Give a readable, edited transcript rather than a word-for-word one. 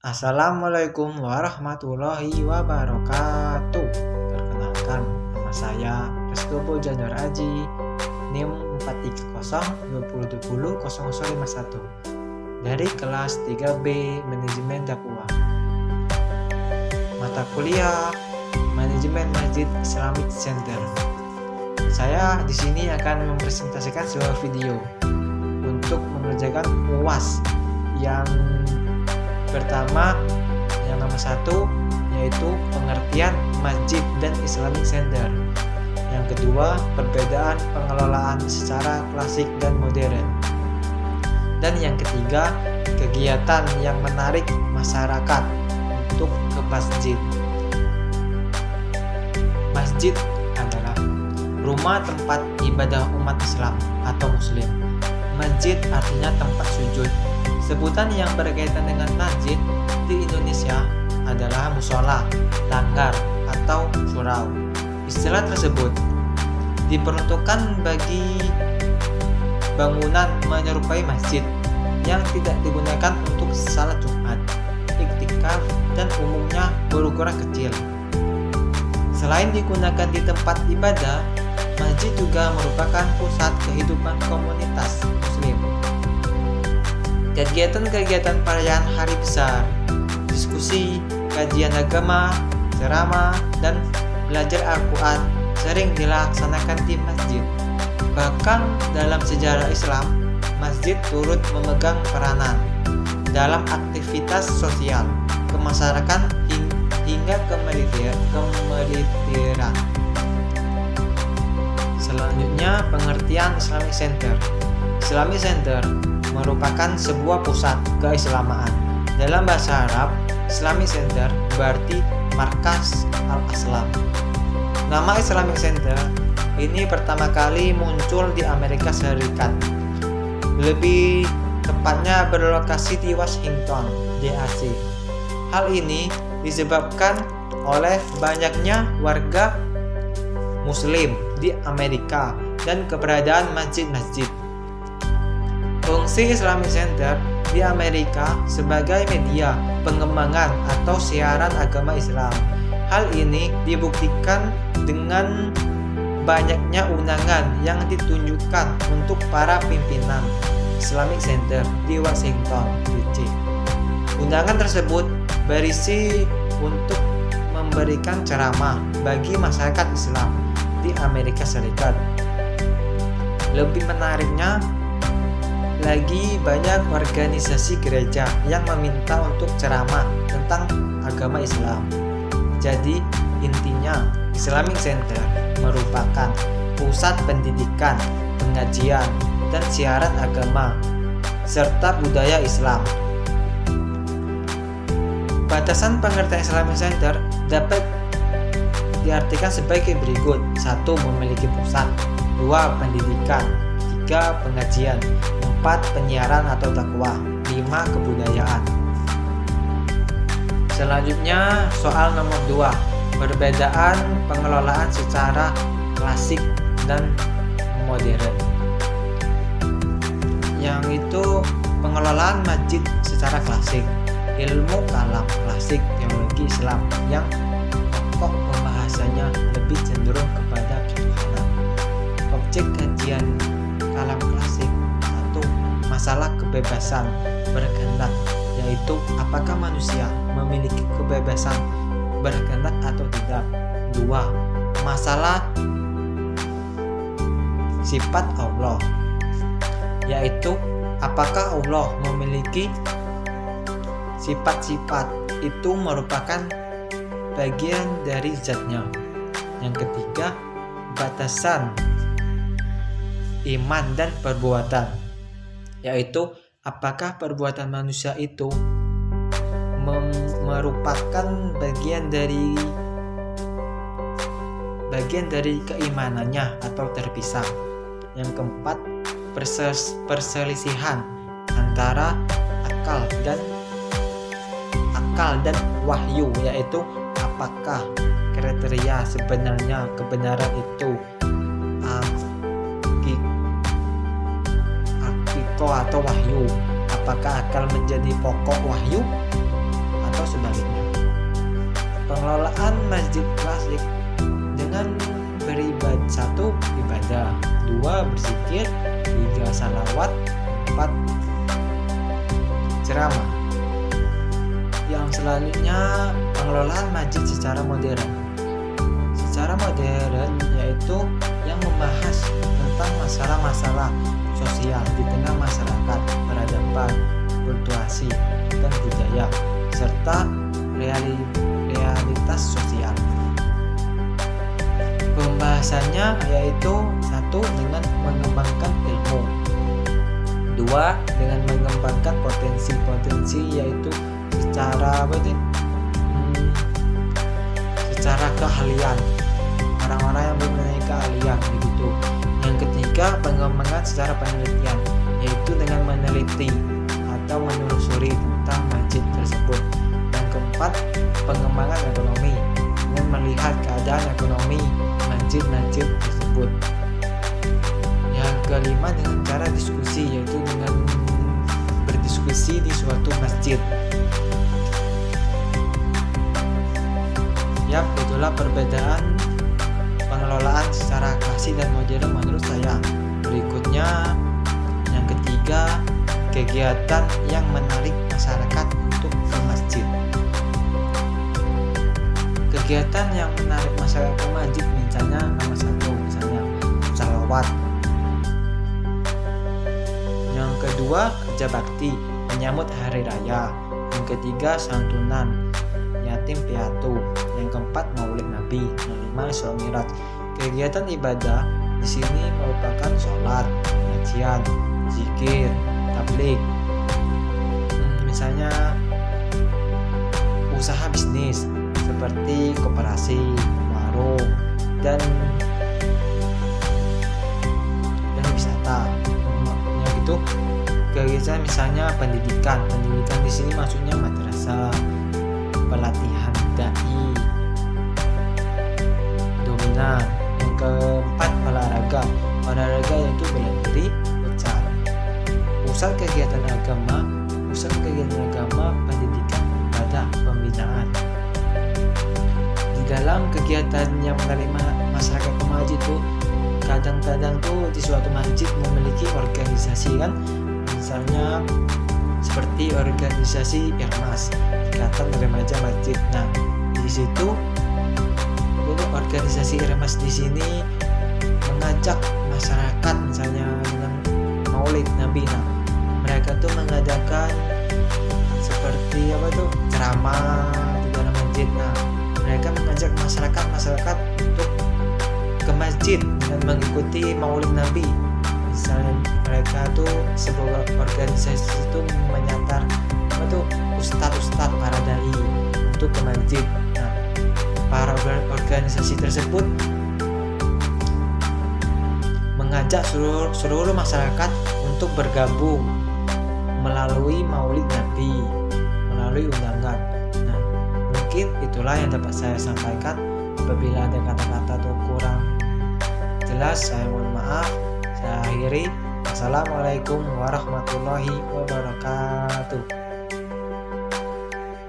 Assalamualaikum warahmatullahi wabarakatuh. Perkenalkan, nama saya Resto Bojanur Aji, NIM 43020200051 dari kelas 3B Manajemen Dakwah. Mata kuliah Manajemen Masjid Islamic Center. Saya di sini akan mempresentasikan sebuah video untuk mengerjakan UAS yang pertama, yang nomor 1 yaitu pengertian masjid dan Islamic Center. Yang kedua, perbedaan pengelolaan secara klasik dan modern. Dan yang ketiga, kegiatan yang menarik masyarakat untuk ke masjid. Masjid adalah rumah tempat ibadah umat Islam atau Muslim. Masjid artinya tempat sujud. Sebutan yang berkaitan dengan masjid di Indonesia adalah musola, langgar, atau surau. Istilah tersebut diperuntukkan bagi bangunan menyerupai masjid yang tidak digunakan untuk salat Jumat, iktikaf, dan umumnya berukuran kecil. Selain digunakan di tempat ibadah, masjid juga merupakan pusat kehidupan komunitas Muslim. Kegiatan-kegiatan perayaan hari besar, diskusi, kajian agama, ceramah, dan belajar Al-Quran sering dilaksanakan di masjid. Bahkan dalam sejarah Islam, masjid turut memegang peranan dalam aktivitas sosial, kemasyarakatan hingga kemiliteran. Selanjutnya, pengertian Islamic Center. Islamic Center merupakan sebuah pusat keislamaan. Dalam bahasa Arab, Islamic Center berarti markas al-Islam. Nama Islamic Center ini pertama kali muncul di Amerika Serikat. Lebih tepatnya berlokasi di Washington, D.C. Hal ini disebabkan oleh banyaknya warga Muslim di Amerika dan keberadaan masjid-masjid. Fungsi Islamic Center di Amerika sebagai media pengembangan atau siaran agama Islam. Hal ini dibuktikan dengan banyaknya undangan yang ditunjukkan untuk para pimpinan Islamic Center di Washington, D.C. Undangan tersebut berisi untuk memberikan ceramah bagi masyarakat Islam di Amerika Serikat. Lebih menariknya lagi, banyak organisasi gereja yang meminta untuk ceramah tentang agama Islam. Jadi intinya, Islamic Center merupakan pusat pendidikan, pengajian, dan siaran agama serta budaya Islam. Batasan pengertian Islamic Center dapat diartikan sebagai berikut: 1. Memiliki pusat, 2. Pendidikan, 3. Pengajian, 4. Penyiaran atau dakwah, 5. Kebudayaan. Selanjutnya, soal nomor 2, perbedaan pengelolaan secara klasik dan modern. Yang itu pengelolaan masjid secara klasik, ilmu kalam klasik teologi Islam yang pokok pembahasannya lebih cenderung kepada ketuhanan. Objek kajian kalam klasik: 1. Masalah kebebasan berkehendak, yaitu apakah manusia memiliki kebebasan berkehendak atau tidak. 2. Masalah sifat Allah, yaitu apakah Allah memiliki sifat-sifat itu merupakan bagian dari zatnya. Yang ketiga, batasan iman dan perbuatan, yaitu apakah perbuatan manusia itu merupakan bagian dari keimanannya atau terpisah. Yang keempat, perselisihan antara akal dan wahyu, yaitu apakah kriteria sebenarnya kebenaran itu akiko atau wahyu. Apakah akal menjadi pokok wahyu Pengelolaan masjid klasik dengan beribadah: 1. Ibadah, 2. Berzikir, 3. Salawat, 4. Ceramah. Yang selanjutnya, pengelolaan masjid secara modern. Secara modern yaitu yang membahas tentang masalah-masalah sosial di tengah masyarakat, peradaban, kulturasi, dan budaya, serta realitas sosial. Pembahasannya yaitu: 1. Dengan mengembangkan ilmu, 2. Dengan mengembangkan potensi yaitu secara keahlian, orang-orang yang mempunyai keahlian begitu. Yang ketiga, pengembangan secara penelitian, yaitu dengan meneliti atau menelusuri tentang masjid tersebut. Yang keempat, pengembangan ekonomi, dengan melihat keadaan ekonomi masjid tersebut. Yang kelima, dengan cara diskusi, yaitu dengan berdiskusi di suatu masjid. Yap, itulah perbedaan pengelolaan secara klasik dan modern menurut saya. Berikutnya, yang ketiga, kegiatan yang menarik masyarakat untuk ke masjid. Kegiatan yang menarik masyarakat ke masjid misalnya nomor 1, salawat. Yang kedua, kerja bakti menyambut hari raya. Yang ketiga, santunan yatim piatu. Yang keempat, maulid Nabi. Yang kelima, Isra Mi'raj. Kegiatan ibadah di sini merupakan sholat, pengajian, zikir, tabligh. Misalnya usaha bisnis seperti koperasi, warung, dan wisata. Yang itu kegiatan misalnya pendidikan di sini maksudnya madrasah, pelatihan dai, dominan. Yang keempat, olahraga yaitu bela diri, futsal. Pusat kegiatan agama, pendidikan, ibadah, pembinaan. Di dalam kegiatan yang menerima masyarakat ke masjid itu, kadang-kadang tuh di suatu masjid memiliki organisasi kan, misalnya seperti organisasi Irmas, Ikatan Remaja Masjid. Nah, di situ organisasi Irmas di sini mengajak masyarakat misalnya dengan maulid Nabi. Nah, mereka tuh mengadakan seperti ceramah di dalam masjid. Nah, mereka mengajak masyarakat untuk ke masjid dan mengikuti maulid Nabi. Misalnya mereka tuh sebuah organisasi itu menyantar ustadz para dai untuk ke masjid. Nah, para organisasi tersebut mengajak seluruh masyarakat untuk bergabung melalui maulid Nabi, melalui undangan. Nah, mungkin itulah yang dapat saya sampaikan. Apabila ada kata-kata atau kurang jelas, saya mohon maaf. Saya akhiri. Assalamualaikum warahmatullahi wabarakatuh.